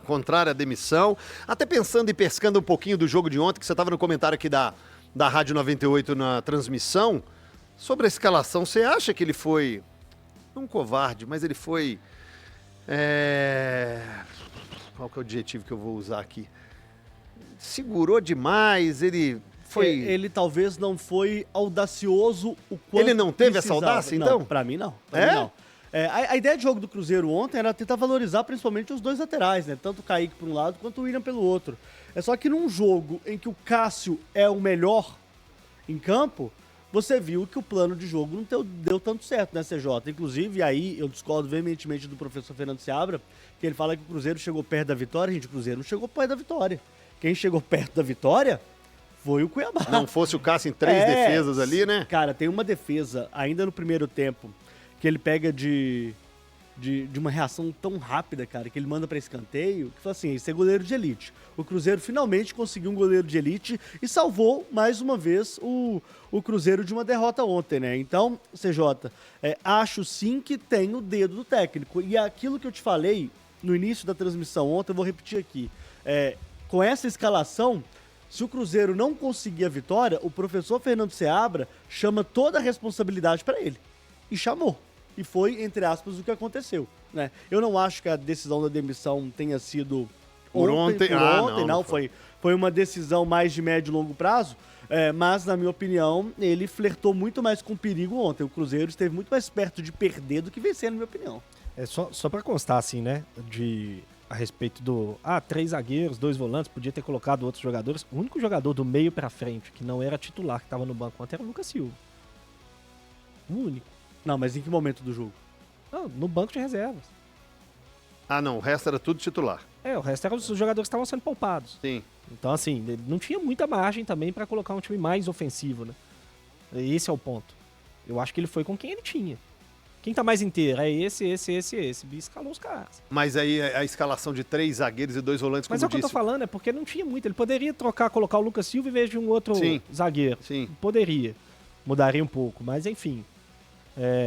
contrária à demissão. Até pensando e pescando um pouquinho do jogo de ontem, que você estava no comentário aqui da Rádio 98 na transmissão, sobre a escalação, você acha que ele foi, não covarde, mas ele foi... Qual que é o adjetivo que eu vou usar aqui? Segurou demais, ele foi... Ele talvez não foi audacioso o quanto Ele não teve precisava. essa audácia, então? Não, pra mim não. Pra mim não. A ideia de jogo do Cruzeiro ontem era tentar valorizar principalmente os dois laterais, né? Tanto o Kaique por um lado quanto o William pelo outro. É só que num jogo em que o Cássio é o melhor em campo, você viu que o plano de jogo não deu tanto certo, né, CJ? Inclusive, aí eu discordo veementemente do professor Fernando Seabra, que ele fala que o Cruzeiro chegou perto da vitória. Gente, o Cruzeiro não chegou perto da vitória. Quem chegou perto da vitória foi o Cuiabá. Não fosse o Cássio em 3 defesas ali, né? Cara, tem uma defesa ainda no primeiro tempo que ele pega de uma reação tão rápida, cara, que ele manda pra escanteio, que fala assim, esse é goleiro de elite. O Cruzeiro finalmente conseguiu um goleiro de elite e salvou, mais uma vez, o Cruzeiro de uma derrota ontem, né? Então, CJ, acho sim que tem o dedo do técnico. E aquilo que eu te falei no início da transmissão ontem, eu vou repetir aqui. Com essa escalação, se o Cruzeiro não conseguir a vitória, o professor Fernando Seabra chama toda a responsabilidade para ele. E chamou. E foi, entre aspas, o que aconteceu, né? Eu não acho que a decisão da demissão tenha sido ontem, não. Foi uma decisão mais de médio e longo prazo, mas, na minha opinião, ele flertou muito mais com o perigo ontem. O Cruzeiro esteve muito mais perto de perder do que vencer, na minha opinião. Só para constar, assim, né, a respeito do 3 zagueiros, 2 volantes, podia ter colocado outros jogadores. O único jogador do meio pra frente que não era titular, que estava no banco ontem, era o Lucas Silva. O único. Não, mas em que momento do jogo? Não, no banco de reservas. Não, o resto era tudo titular. O resto eram os jogadores que estavam sendo poupados. Sim. Então, assim, não tinha muita margem também para colocar um time mais ofensivo, né? Esse é o ponto. Eu acho que ele foi com quem ele tinha. Quem tá mais inteiro? É esse. E escalou os caras. Mas aí a escalação de 3 zagueiros e 2 volantes, como Mas é o que eu tô falando, é porque não tinha muito. Ele poderia colocar o Lucas Silva em vez de um outro zagueiro. Sim. Poderia. Mudaria um pouco, mas enfim.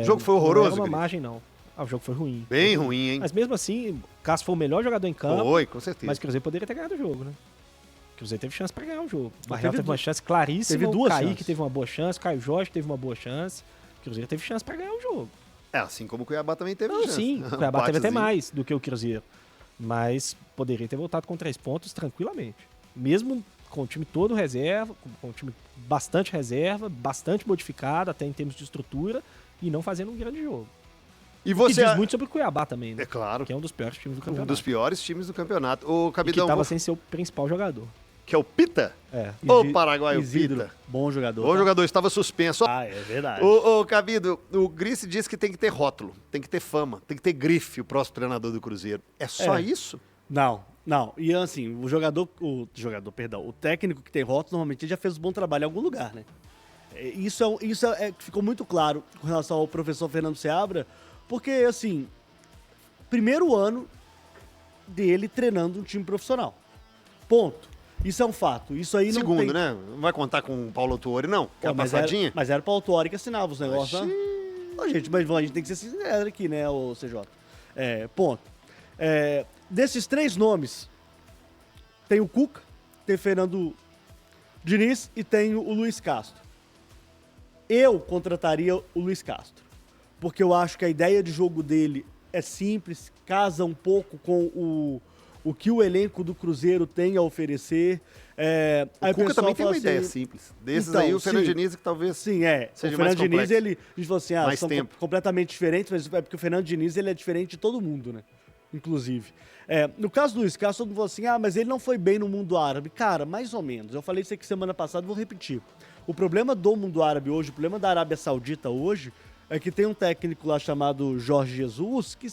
O jogo foi horroroso, não era uma margem, não. O jogo foi ruim. Bem ruim, hein? Mas mesmo assim, o Cássio foi o melhor jogador em campo. Foi, com certeza. Mas o Cruzeiro poderia ter ganhado o jogo, né? O Cruzeiro teve chance pra ganhar o jogo. O Barreal teve uma chance claríssima. Teve duas o Kaique chances. teve uma boa chance, o Caio Jorge teve uma boa chance. O Cruzeiro teve chance pra ganhar o jogo. Assim como o Cuiabá também teve Não, chance. sim, o Cuiabá teve até mais do que o Cruzeiro. Mas poderia ter voltado com 3 pontos tranquilamente. Mesmo com o time todo reserva, com o time bastante reserva, bastante modificado, até em termos de estrutura, e não fazendo um grande jogo. E você diz muito sobre o Cuiabá também, né? É claro. Que é um dos piores times do campeonato. Um dos piores times do campeonato. O E Cabidão, que tava sem ser o principal jogador. que é o Pita? O paraguaio Isidro, Pita. bom jogador. Bom jogador, estava suspenso. É verdade. Ô, Cabido, o Grice diz que tem que ter rótulo, tem que ter fama, tem que ter grife o próximo treinador do Cruzeiro. É só isso? Não. E assim, o técnico que tem rótulo, normalmente ele já fez um bom trabalho em algum lugar, né? Isso ficou muito claro com relação ao professor Fernando Seabra, porque, assim, primeiro ano dele treinando um time profissional. Ponto. Isso é um fato. Isso aí não Segundo, tem... né? Não vai contar com o Paulo Autuori, não? Que é uma mas passadinha? mas era o Paulo Autuori que assinava os negócios, né? Gente, mas a gente tem que ser sincero aqui, né, o CJ? Ponto. Desses 3 nomes, tem o Cuca, tem o Fernando Diniz e tem o Luiz Castro. Eu contrataria o Luiz Castro, porque eu acho que a ideia de jogo dele é simples, casa um pouco com o que o elenco do Cruzeiro tem a oferecer. O Cuca também tem uma ideia simples. Desses então, aí, o Fernando sim. Diniz que talvez Sim, seja o mais Fernando Diniz, complexo. a gente falou assim, Mais são tempo. completamente diferentes, mas é porque o Fernando Diniz, ele é diferente de todo mundo, né? Inclusive. No caso do Luiz Castro, todo mundo falou assim, mas ele não foi bem no mundo árabe. Cara, mais ou menos. Eu falei isso aqui semana passada, vou repetir. O problema do mundo árabe hoje, o problema da Arábia Saudita hoje, é que tem um técnico lá chamado Jorge Jesus que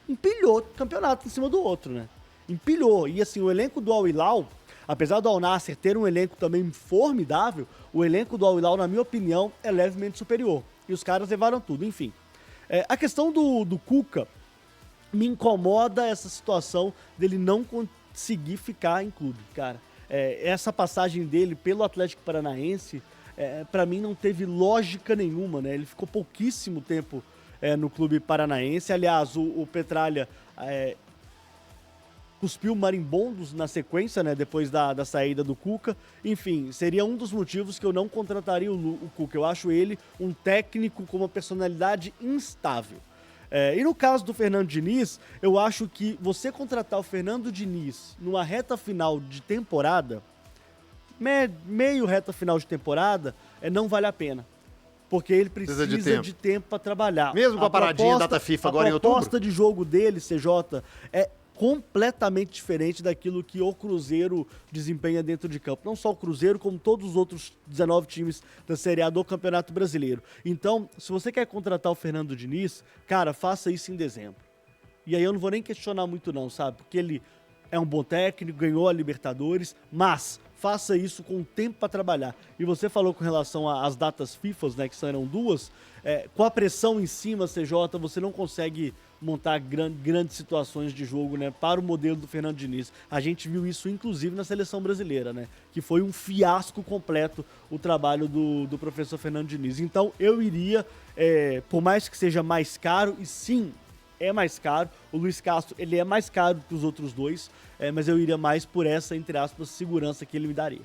empilhou o campeonato em cima do outro, né? Empilhou. E assim, o elenco do Al Hilal, apesar do Al Nassr ter um elenco também formidável, o elenco do Al Hilal, na minha opinião, é levemente superior. E os caras levaram tudo, enfim. A questão do Cuca, me incomoda essa situação dele não conseguir ficar em clube, cara. Essa passagem dele pelo Atlético Paranaense, pra mim não teve lógica nenhuma, né? Ele ficou pouquíssimo tempo no clube paranaense. Aliás, o Petralha cuspiu marimbondos na sequência, né, depois da saída do Cuca. Enfim, seria um dos motivos que eu não contrataria o Cuca. Eu acho ele um técnico com uma personalidade instável. E no caso do Fernando Diniz, eu acho que você contratar o Fernando Diniz numa reta final de temporada, meio reta final de temporada, não vale a pena. Porque ele precisa de tempo para trabalhar. Mesmo com a paradinha data FIFA agora em outubro? A proposta de jogo dele, CJ, é completamente diferente daquilo que o Cruzeiro desempenha dentro de campo. Não só o Cruzeiro, como todos os outros 19 times da Série A do Campeonato Brasileiro. Então, se você quer contratar o Fernando Diniz, cara, faça isso em dezembro. E aí eu não vou nem questionar muito não, sabe? Porque ele é um bom técnico, ganhou a Libertadores, mas faça isso com tempo para trabalhar. E você falou com relação às datas FIFA, né, que serão 2, com a pressão em cima, CJ, você não consegue montar grandes situações de jogo, né, para o modelo do Fernando Diniz. A gente viu isso, inclusive, na seleção brasileira, né, que foi um fiasco completo o trabalho do professor Fernando Diniz. Então, eu iria, por mais que seja mais caro, e sim, é mais caro, o Luiz Castro, ele é mais caro que os outros dois, mas eu iria mais por essa, entre aspas, segurança que ele me daria.